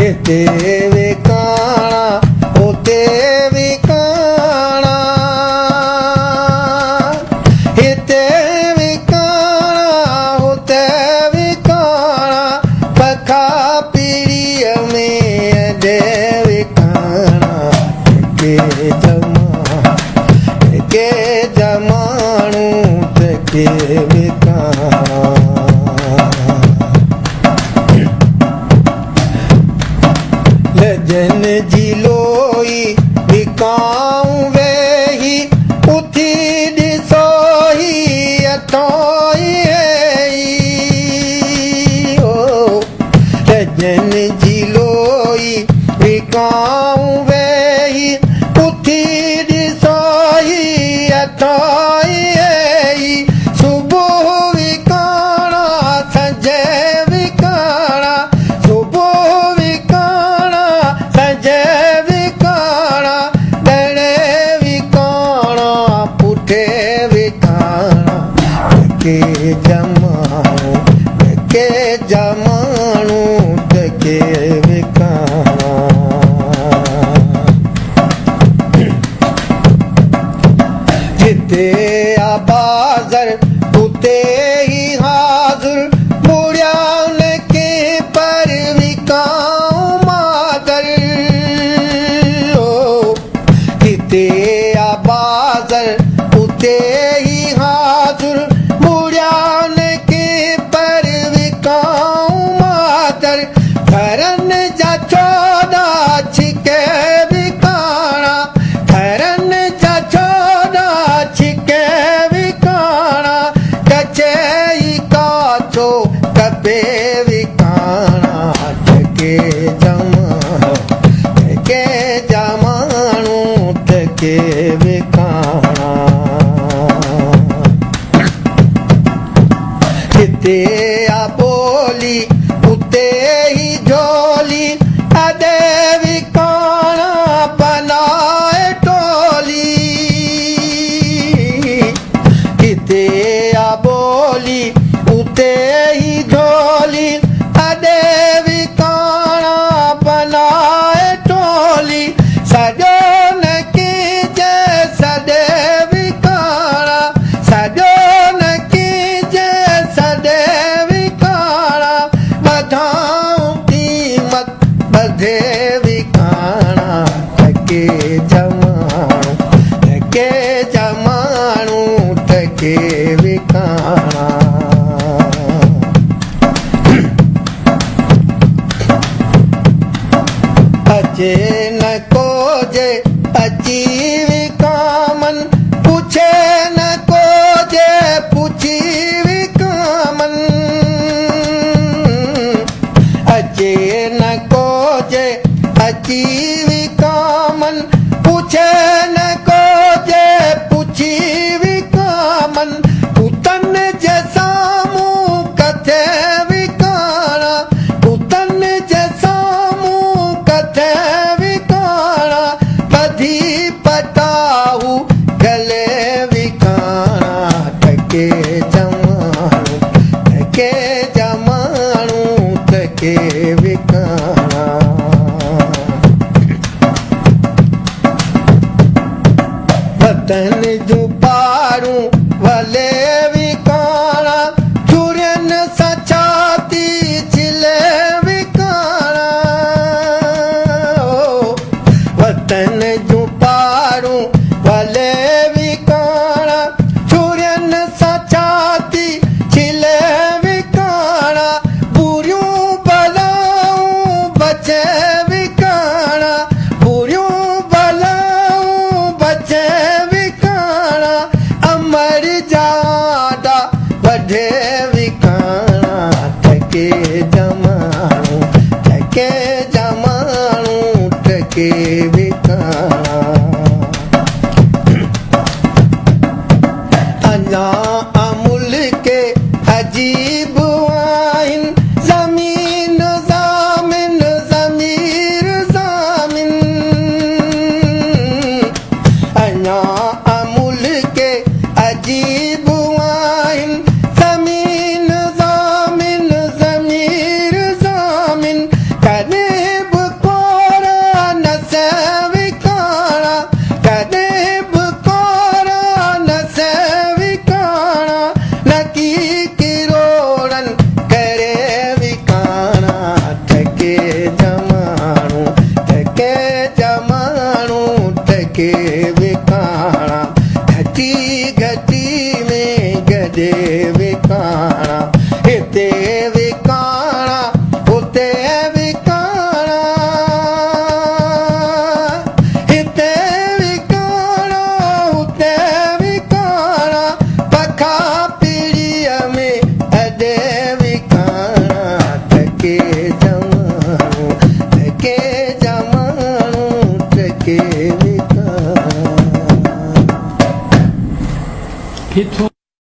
हिते विकाणा हुते विकाणा हिते विकाणा हुते विकाणा पखा पीड़ीअ में अॾे विकाणा के जमाणू त के विकाणा लजन जी लोई विकाऊं वेही उथी ॾिसोही अथोई ओ लजन जी लोई विकाऊं वेही उथी ॾिसोही अथोई सुबुह विकाणा संझे विकाणा सुबुह विकाणा संझे विकाणा ॾणे विकाणा पुठे विकाणा के जमाणू त के विकाणा जिते आबाज़र उते ही हाज़ुर मुड़िया के पर विकाऊं मादर ओ जिते आबाज़र उते ही हाज़ुर मुड़िया के पर विकाऊं मादर घरन जा चोॾा छिके विकाणा घरन जा चोॾा छिके विकाणा कचई काचो कबे विकाणा के जमाणू त के विकाणा हिते आ बोली उते ही झोली अॾे विकाणा बनाए टोली हिते आ बोली उते ही झोली अॾे विकाणा बनाए टोली सॼो न कीजे सॾे विकाणा सॼो न कीजे सॾे विकाणा ॿधाऊं क़ीमत ॿधे विकाणा त के जमाणू त के विकाणा अचे न कोजे अची विकामन पुछे न कोजे पुछी विकामन अचे न कोजे अची विकामन पुछे न कोजे पुछी विकामन पुतन जे साम्हूं कथे विकाणा पुतन जे साम्हूं कथे विकाणा ॿधी पटाहू गले विकाणा त के जमाणू त के विकाणा वतन जूं पारूं भले विकाणा चूरियन सां छाती छिले विकाणा वतन जूं पारूं भले विकाणा चूरियन सां छाती छिले विकाणा बुरियूं बलाऊं बचे विकाणा बुरियूं बलाऊं बचे विकाणा अमर जाडा वढे विकाणा त के जमाणू त के